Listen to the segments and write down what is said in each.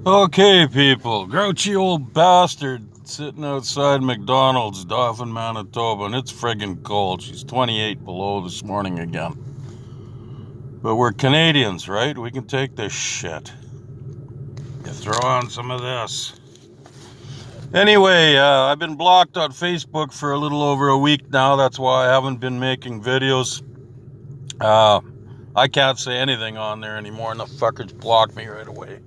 Okay, people. Grouchy old bastard sitting outside McDonald's, Dauphin, Manitoba, and it's friggin' cold. She's 28 below this morning again. But we're Canadians, right? We can take this shit. You throw on some of this. Anyway, I've been blocked on Facebook for a little over a week now. That's why I haven't been making videos. Uh, I can't say anything on there anymore, and the fuckers blocked me right away.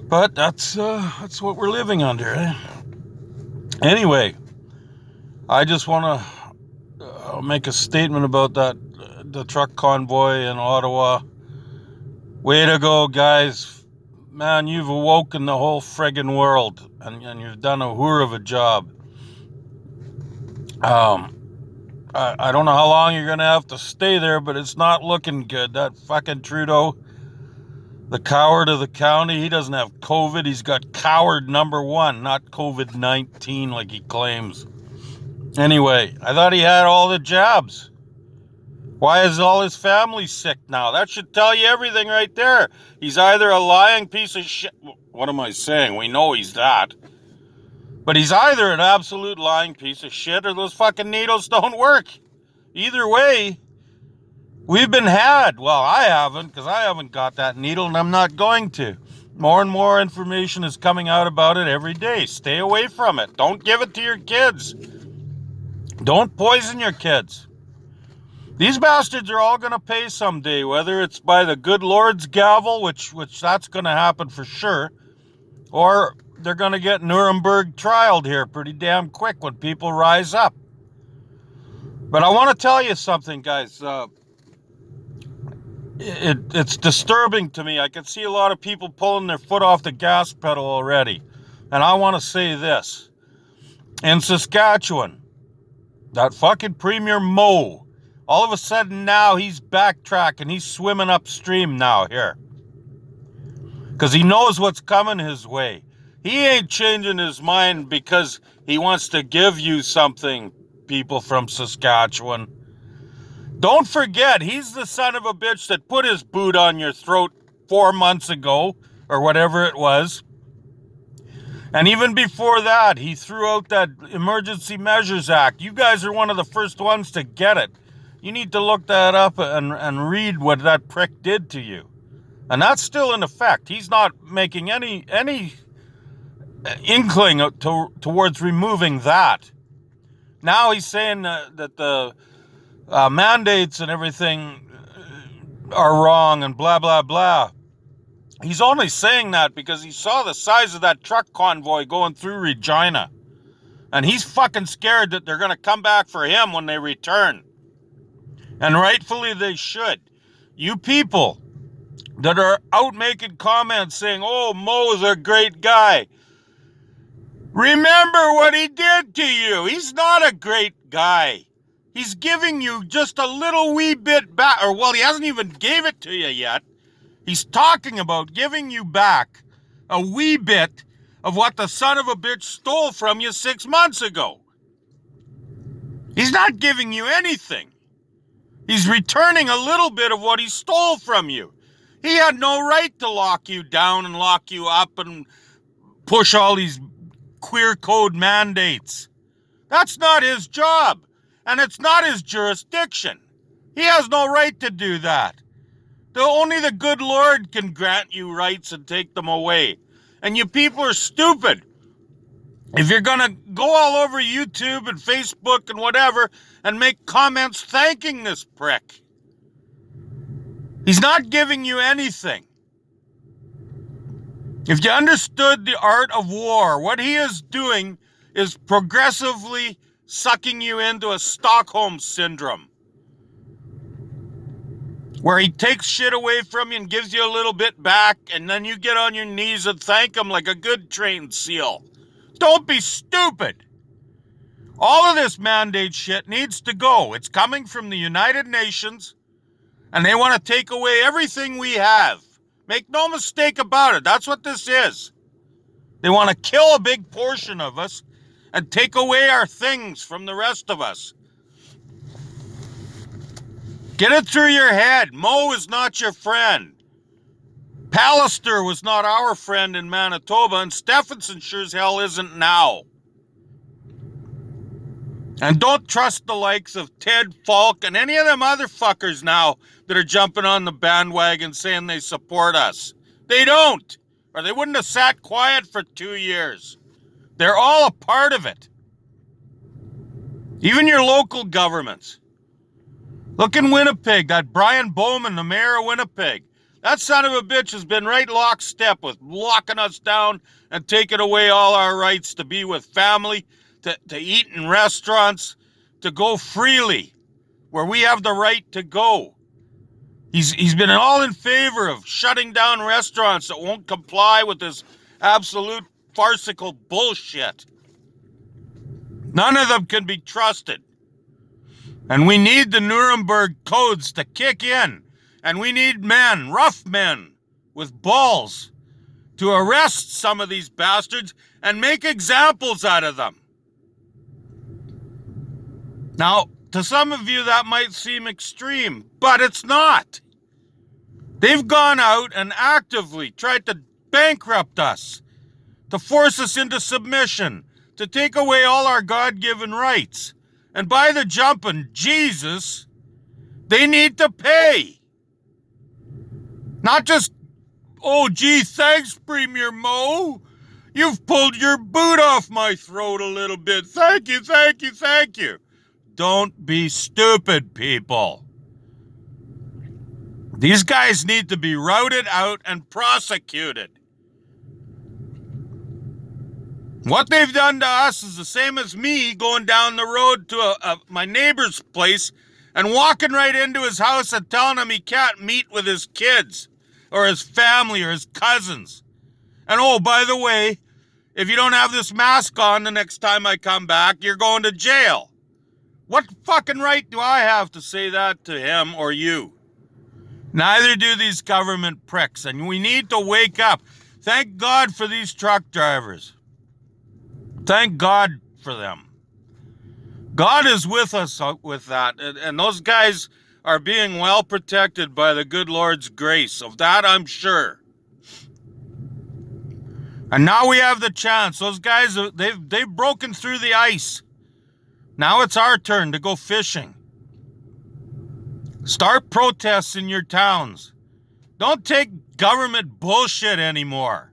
But that's what we're living under, eh? Anyway, I just want to make a statement about the truck convoy in Ottawa. Way to go, guys. Man, you've awoken the whole friggin' world, and you've done a whore of a job. I don't know how long you're going to have to stay there, but it's not looking good. That fucking Trudeau, the coward of the county, he doesn't have COVID. He's got coward number one, not COVID-19 like he claims. Anyway, I thought he had all the jabs. Why is all his family sick now? That should tell you everything right there. He's either a lying piece of shit. What am I saying? We know he's that. But he's either an absolute lying piece of shit or those fucking needles don't work. Either way, we've been had. Well, I haven't, because I haven't got that needle and I'm not going to. More and more information is coming out about it every day. Stay away from it. Don't give it to your kids. Don't poison your kids. These bastards are all going to pay someday, whether it's by the good Lord's gavel, which that's going to happen for sure, or they're going to get Nuremberg trialed here pretty damn quick when people rise up. But I want to tell you something, guys. It's disturbing to me. I can see a lot of people pulling their foot off the gas pedal already. And I want to say this. In Saskatchewan, that fucking Premier Moe, all of a sudden now he's backtracking. He's swimming upstream now here. Because he knows what's coming his way. He ain't changing his mind because he wants to give you something, people from Saskatchewan. Don't forget, he's the son of a bitch that put his boot on your throat 4 months ago, or whatever it was. And even before that, he threw out that Emergency Measures Act. You guys are one of the first ones to get it. You need to look that up and read what that prick did to you. And that's still in effect. He's not making any inkling towards removing that. Now he's saying that the mandates and everything are wrong and blah, blah, blah. He's only saying that because he saw the size of that truck convoy going through Regina. And he's fucking scared that they're going to come back for him when they return. And rightfully they should. You people that are out making comments saying, oh, Moe's a great guy. Remember what he did to you. He's not a great guy. He's giving you just a little wee bit back. Or, well, he hasn't even gave it to you yet. He's talking about giving you back a wee bit of what the son of a bitch stole from you 6 months ago. He's not giving you anything. He's returning a little bit of what he stole from you. He had no right to lock you down and lock you up and push all these queer code mandates. That's not his job, and it's not his jurisdiction. He has no right to do that. Only the good Lord can grant you rights and take them away. And you people are stupid. If you're going to go all over YouTube and Facebook and whatever and make comments thanking this prick, he's not giving you anything. If you understood the art of war, what he is doing is progressively sucking you into a Stockholm syndrome, where he takes shit away from you and gives you a little bit back, and then you get on your knees and thank him like a good trained SEAL. Don't be stupid. All of this mandate shit needs to go. It's coming from the United Nations, and they want to take away everything we have. Make no mistake about it. That's what this is. They want to kill a big portion of us and take away our things from the rest of us. Get it through your head. Moe is not your friend. Pallister was not our friend in Manitoba, and Stephenson sure as hell isn't now. And don't trust the likes of Ted Falk and any of them other fuckers now that are jumping on the bandwagon saying they support us. They don't, or they wouldn't have sat quiet for 2 years. They're all a part of it. Even your local governments. Look in Winnipeg, that Brian Bowman, the mayor of Winnipeg. That son of a bitch has been right lockstep with locking us down and taking away all our rights to be with family, to eat in restaurants, to go freely where we have the right to go. He's been all in favor of shutting down restaurants that won't comply with this absolute farcical bullshit. None of them can be trusted. And we need the Nuremberg codes to kick in. And we need men, rough men, with balls to arrest some of these bastards and make examples out of them. Now, to some of you that might seem extreme, but it's not. They've gone out and actively tried to bankrupt us, to force us into submission, to take away all our God-given rights. And by the jumping Jesus, they need to pay. Not just, oh gee, thanks, Premier Mo. You've pulled your boot off my throat a little bit. Thank you, thank you, thank you. Don't be stupid, people. These guys need to be routed out and prosecuted. What they've done to us is the same as me going down the road to my neighbor's place and walking right into his house and telling him he can't meet with his kids or his family or his cousins. And oh, by the way, if you don't have this mask on the next time I come back, you're going to jail. What fucking right do I have to say that to him or you? Neither do these government pricks, and we need to wake up. Thank God for these truck drivers. Thank God for them. God is with us with that, and those guys are being well protected by the good Lord's grace. Of that, I'm sure. And now we have the chance. Those guys, they've broken through the ice. Now it's our turn to go fishing. Start protests in your towns. Don't take government bullshit anymore.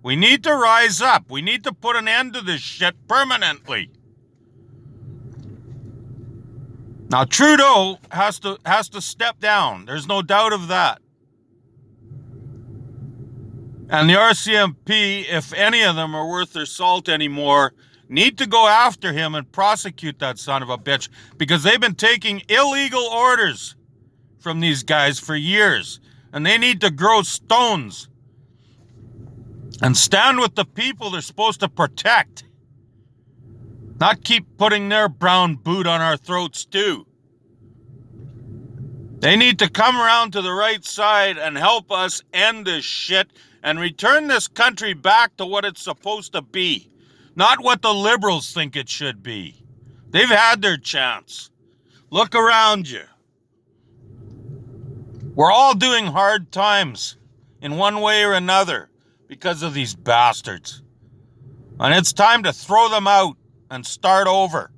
We need to rise up. We need to put an end to this shit permanently. Now Trudeau has to step down. There's no doubt of that. And the RCMP, if any of them are worth their salt anymore, need to go after him and prosecute that son of a bitch, because they've been taking illegal orders from these guys for years, and they need to grow stones and stand with the people they're supposed to protect, not keep putting their brown boot on our throats too. They need to come around to the right side and help us end this shit and return this country back to what it's supposed to be, not what the liberals think it should be. They've had their chance. Look around you. We're all doing hard times in one way or another because of these bastards. And it's time to throw them out and start over.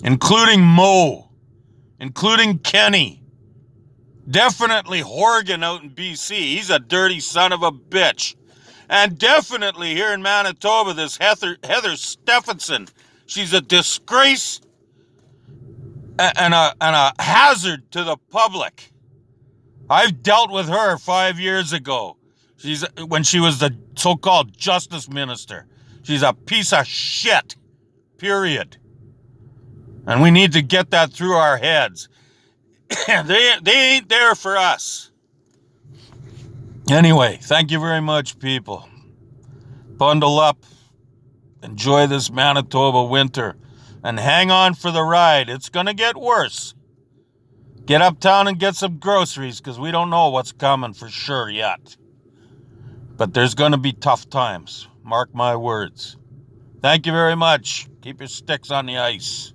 Including Mo. Including Kenny. Definitely Horgan out in BC. He's a dirty son of a bitch. And definitely here in Manitoba, this Heather Stephenson. She's a disgrace and a hazard to the public. I've dealt with her 5 years ago. When she was the so-called justice minister. She's a piece of shit. Period. And we need to get that through our heads. They ain't there for us. Anyway, thank you very much, people. Bundle up. Enjoy this Manitoba winter. And hang on for the ride. It's going to get worse. Get uptown and get some groceries, because we don't know what's coming for sure yet. But there's going to be tough times. Mark my words. Thank you very much. Keep your sticks on the ice.